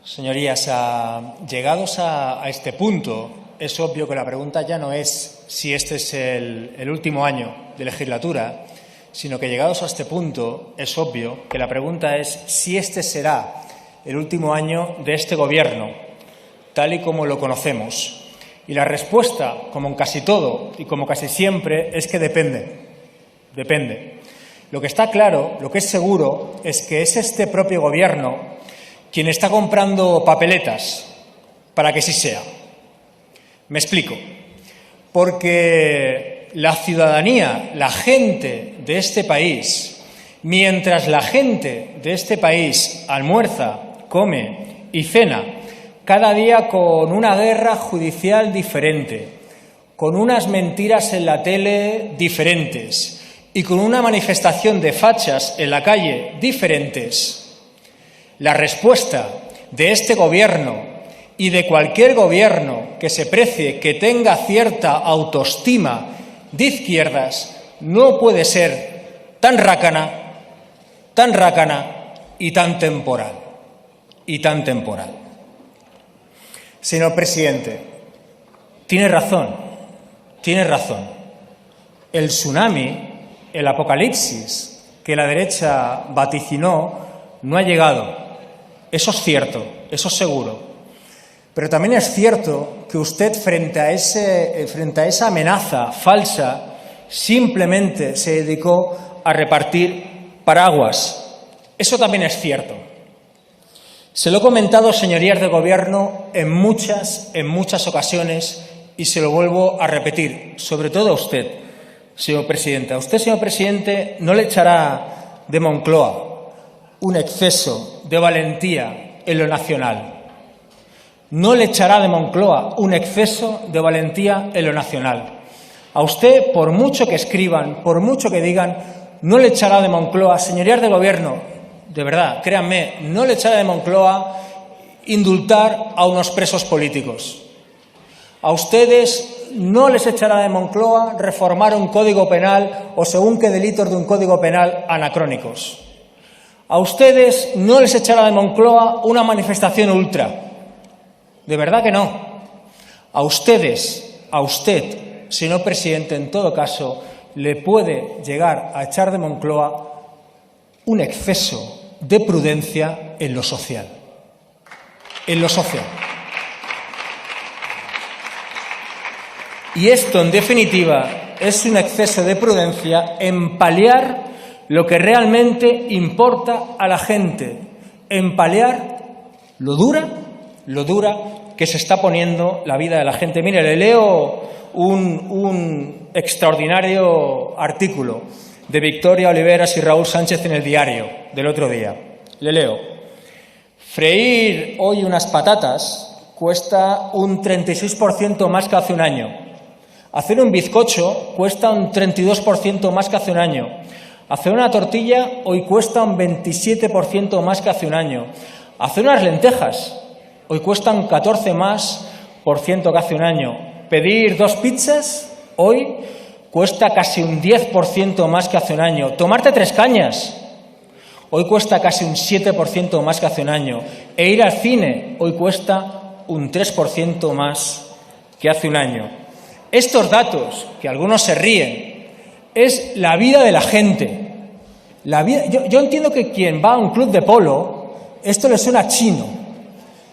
Señorías, llegados a este punto, es obvio que la pregunta ya no es si este es el último año de legislatura, sino que llegados a este punto es obvio que la pregunta es si este será el último año de este Gobierno, tal y como lo conocemos. Y la respuesta, como en casi todo y como casi siempre, es que depende. Depende. Lo que está claro, lo que es seguro, es que es este propio Gobierno quien está comprando papeletas para que sí sea. Me explico. Porque la ciudadanía, la gente de este país, mientras la gente de este país almuerza, come y cena cada día con una guerra judicial diferente, con unas mentiras en la tele diferentes y con una manifestación de fachas en la calle diferentes, la respuesta de este Gobierno y de cualquier Gobierno que se precie que tenga cierta autoestima de izquierdas no puede ser tan rácana y tan temporal. Señor presidente, tiene razón. El tsunami, el apocalipsis que la derecha vaticinó no ha llegado. Eso es cierto, eso es seguro. Pero también es cierto que usted, frente a esa amenaza falsa, simplemente se dedicó a repartir paraguas. Eso también es cierto. Se lo he comentado, señorías del Gobierno, en muchas ocasiones y se lo vuelvo a repetir, sobre todo a usted, señor presidente. A usted, señor presidente, no le echará de Moncloa un exceso de valentía en lo nacional. No le echará de Moncloa un exceso de valentía en lo nacional. A usted, por mucho que escriban, por mucho que digan, no le echará de Moncloa, señorías del Gobierno, de verdad, créanme, no le echará de Moncloa indultar a unos presos políticos. A ustedes no les echará de Moncloa reformar un código penal o según qué delitos de un código penal anacrónicos. A ustedes no les echará de Moncloa una manifestación ultra. De verdad que no. A usted, señor presidente, en todo caso, le puede llegar a echar de Moncloa un exceso de prudencia en lo social. Y esto, en definitiva, es un exceso de prudencia en paliar lo que realmente importa a la gente, en paliar lo dura que se está poniendo la vida de la gente. Mire, le leo un extraordinario artículo de Victoria Oliveras y Raúl Sánchez en El Diario del otro día. Le leo. Freír hoy unas patatas cuesta un 36% más que hace un año. Hacer un bizcocho cuesta un 32% más que hace un año. Hacer una tortilla hoy cuesta un 27% más que hace un año. Hacer unas lentejas hoy cuesta un 14% más que hace un año. Pedir 2 pizzas hoy cuesta casi un 10% más que hace un año. Tomarte 3 cañas hoy cuesta casi un 7% más que hace un año. E ir al cine hoy cuesta un 3% más que hace un año. Estos datos, que algunos se ríen, es la vida de la gente. Yo entiendo que quien va a un club de polo, esto le suena chino,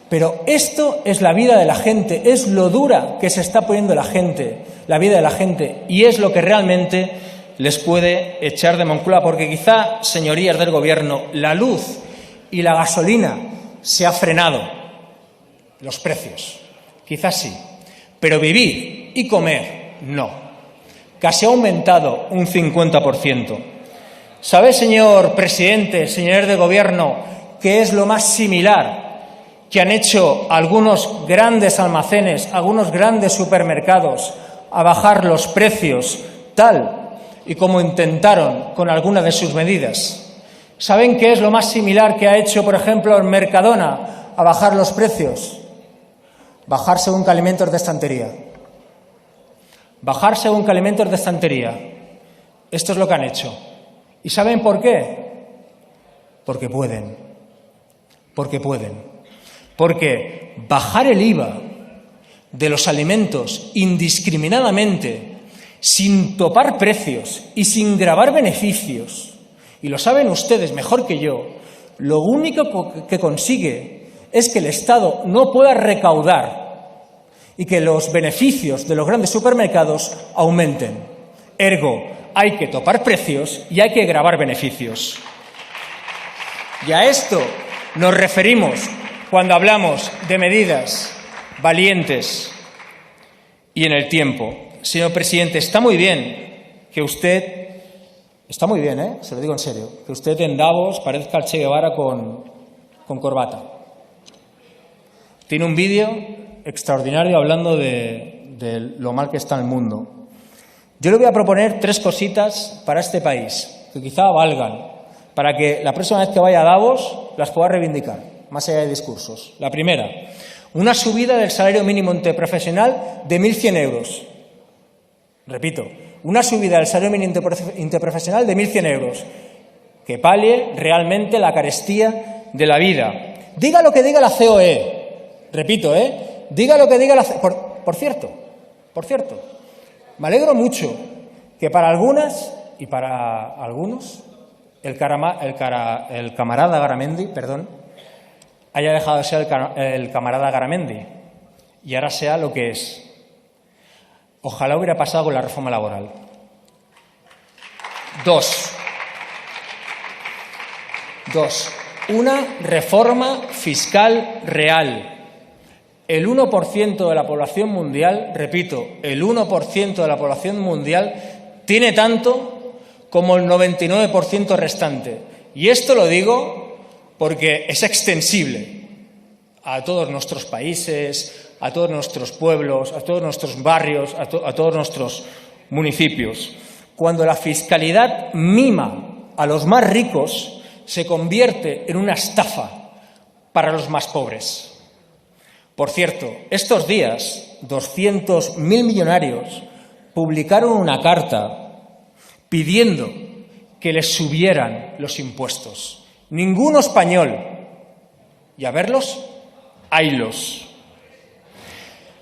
pero esto es la vida de la gente, es lo dura que se está poniendo la vida de la gente, y es lo que realmente les puede echar de Moncloa, porque quizá, señorías del Gobierno, la luz y la gasolina se ha frenado, los precios, quizás sí, pero vivir y comer no. Casi ha aumentado un 50%. ¿Sabe, señor presidente, señores de Gobierno, qué es lo más similar que han hecho algunos grandes almacenes, algunos grandes supermercados a bajar los precios tal y como intentaron con alguna de sus medidas? ¿Saben qué es lo más similar que ha hecho, por ejemplo, el Mercadona a bajar los precios? Bajar según qué alimentos de estantería. Bajar según qué alimentos de estantería. Esto es lo que han hecho. ¿Y saben por qué? Porque pueden. Porque bajar el IVA de los alimentos indiscriminadamente, sin topar precios y sin gravar beneficios, y lo saben ustedes mejor que yo, lo único que consigue es que el Estado no pueda recaudar y que los beneficios de los grandes supermercados aumenten. Ergo, hay que topar precios y hay que gravar beneficios. Y a esto nos referimos cuando hablamos de medidas valientes y en el tiempo. Señor presidente, está muy bien que usted, se lo digo en serio, que usted en Davos parezca al Che Guevara con corbata. Tiene un vídeo extraordinario hablando de lo mal que está el mundo. Yo le voy a proponer 3 cositas para este país, que quizá valgan, para que la próxima vez que vaya a Davos las pueda reivindicar, más allá de discursos. La primera, una subida del salario mínimo interprofesional de 1.100 euros. Repito, una subida del salario mínimo interprofesional de 1.100 euros, que palie realmente la carestía de la vida. Diga lo que diga la COE, repito, diga lo que diga la COE. Por cierto, me alegro mucho que para algunas y para algunos el camarada Garamendi, haya dejado de ser el camarada Garamendi y ahora sea lo que es. Ojalá hubiera pasado con la reforma laboral. 2. Una reforma fiscal real. El 1% de la población mundial, repito, el 1% de la población mundial tiene tanto como el 99% restante. Y esto lo digo porque es extensible a todos nuestros países, a todos nuestros pueblos, a todos nuestros barrios, a todos nuestros municipios. Cuando la fiscalidad mima a los más ricos, se convierte en una estafa para los más pobres. Por cierto, estos días, 200.000 millonarios publicaron una carta pidiendo que les subieran los impuestos. Ninguno español. Y a verlos, haylos.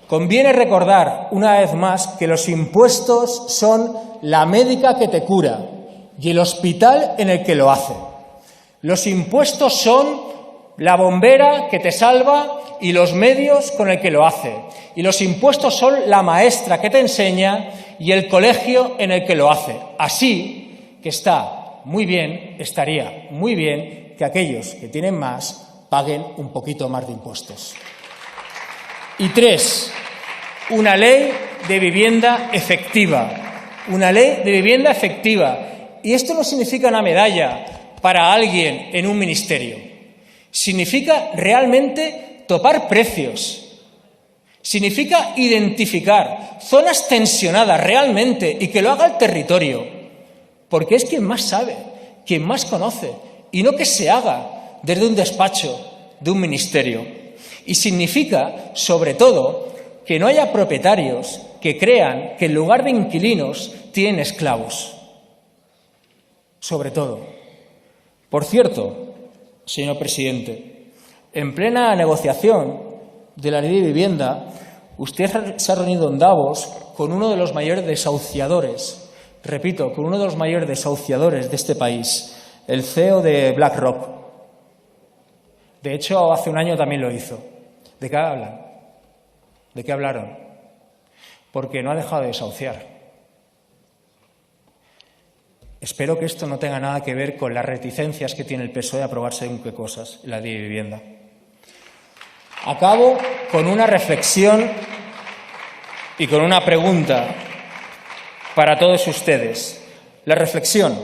Conviene recordar una vez más que los impuestos son la médica que te cura y el hospital en el que lo hace. Los impuestos son la bombera que te salva y los medios con el que lo hace. Y los impuestos son la maestra que te enseña y el colegio en el que lo hace. Así que estaría muy bien que aquellos que tienen más paguen un poquito más de impuestos. Y 3, una ley de vivienda efectiva. Una ley de vivienda efectiva. Y esto no significa una medalla para alguien en un ministerio. Significa realmente topar precios. Significa identificar zonas tensionadas realmente y que lo haga el territorio. Porque es quien más sabe, quien más conoce. Y no que se haga desde un despacho de un ministerio. Y significa, sobre todo, que no haya propietarios que crean que en lugar de inquilinos tienen esclavos. Sobre todo. Por cierto, señor presidente, en plena negociación de la ley de vivienda, usted se ha reunido en Davos con uno de los mayores desahuciadores, repito, con uno de los mayores desahuciadores de este país, el CEO de BlackRock. De hecho, hace un año también lo hizo. ¿De qué hablan? ¿De qué hablaron? Porque no ha dejado de desahuciar. Espero que esto no tenga nada que ver con las reticencias que tiene el PSOE a aprobar según qué cosas en la ley de vivienda. Acabo con una reflexión y con una pregunta para todos ustedes. La reflexión.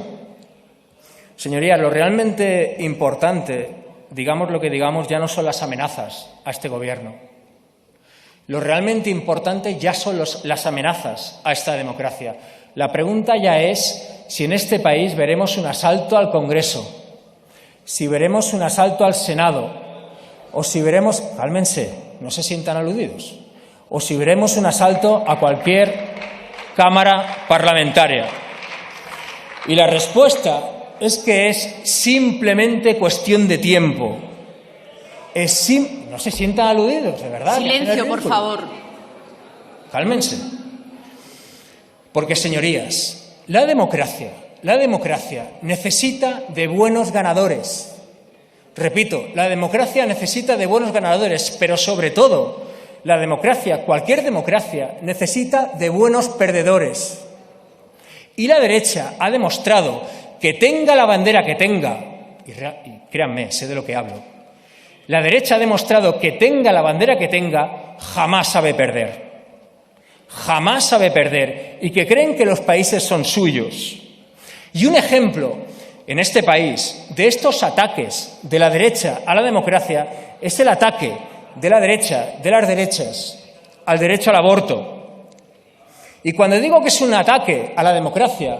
Señorías, lo realmente importante, digamos lo que digamos, ya no son las amenazas a este gobierno. Lo realmente importante ya son las amenazas a esta democracia. La pregunta ya es si en este país veremos un asalto al Congreso, si veremos un asalto al Senado, o si veremos, cálmense, no se sientan aludidos, o si veremos un asalto a cualquier Cámara parlamentaria. Y la respuesta es que es simplemente cuestión de tiempo. No se sientan aludidos, de verdad. Silencio, por favor. Cálmense. Porque, señorías, la democracia necesita de buenos ganadores. Repito, la democracia necesita de buenos ganadores, pero sobre todo, la democracia, cualquier democracia, necesita de buenos perdedores. Y la derecha ha demostrado que tenga la bandera que tenga, y créanme, sé de lo que hablo, la derecha ha demostrado que tenga la bandera que tenga, jamás sabe perder. Jamás sabe perder, y que creen que los países son suyos. Y un ejemplo en este país de estos ataques de la derecha a la democracia es el ataque de la derecha, de las derechas, al derecho al aborto. Y cuando digo que es un ataque a la democracia,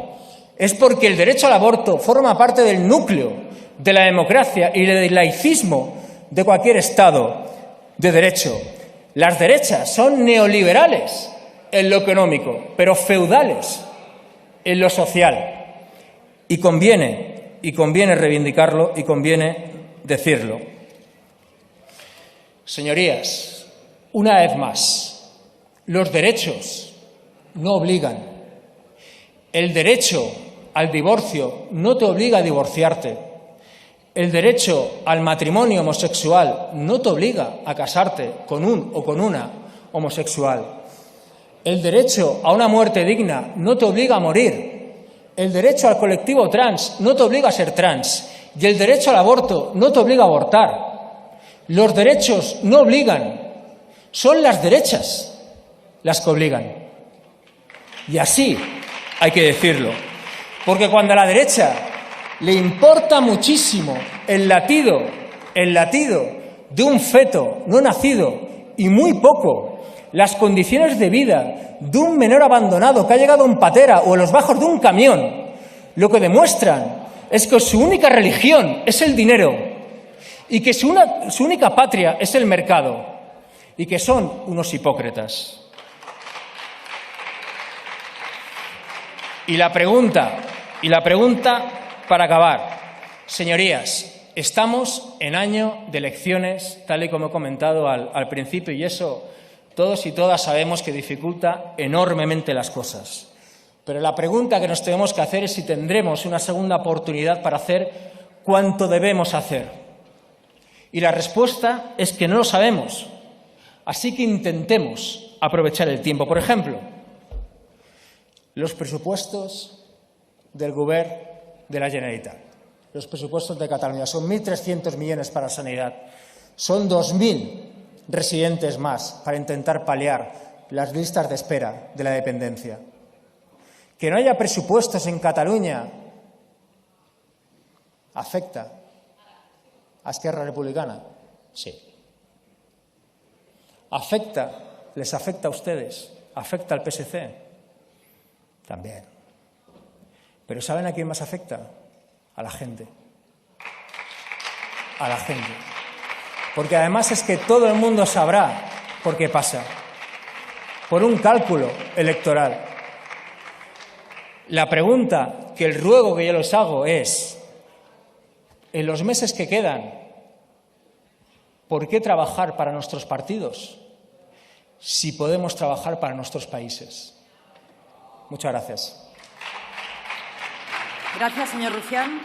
es porque el derecho al aborto forma parte del núcleo de la democracia y del laicismo de cualquier Estado de derecho. Las derechas son neoliberales en lo económico, pero feudales en lo social. Y conviene reivindicarlo y conviene decirlo. Señorías, una vez más, los derechos no obligan. El derecho al divorcio no te obliga a divorciarte. El derecho al matrimonio homosexual no te obliga a casarte con un o con una homosexual. El derecho a una muerte digna no te obliga a morir. El derecho al colectivo trans no te obliga a ser trans. Y el derecho al aborto no te obliga a abortar. Los derechos no obligan. Son las derechas las que obligan. Y así hay que decirlo. Porque cuando a la derecha le importa muchísimo el latido de un feto no nacido y muy poco las condiciones de vida de un menor abandonado que ha llegado en patera o en los bajos de un camión, lo que demuestran es que su única religión es el dinero y que su única patria es el mercado y que son unos hipócritas. Y la pregunta para acabar, señorías, estamos en año de elecciones, tal y como he comentado al principio, y eso todos y todas sabemos que dificulta enormemente las cosas. Pero la pregunta que nos tenemos que hacer es si tendremos una segunda oportunidad para hacer cuanto debemos hacer. Y la respuesta es que no lo sabemos. Así que intentemos aprovechar el tiempo. Por ejemplo, los presupuestos del Govern de la Generalitat, los presupuestos de Cataluña, son 1.300 millones para sanidad, son 2.000 residentes más para intentar paliar las listas de espera de la dependencia. Que no haya presupuestos en Cataluña afecta a Esquerra Republicana. Sí. ¿Les afecta a ustedes? ¿Afecta al PSC? También. Pero ¿saben a quién más afecta? A la gente. A la gente. Porque además es que todo el mundo sabrá por qué pasa. Por un cálculo electoral. La pregunta, el ruego que yo les hago es, en los meses que quedan, ¿por qué trabajar para nuestros partidos si podemos trabajar para nuestros países? Muchas gracias. Gracias, señor Rufián.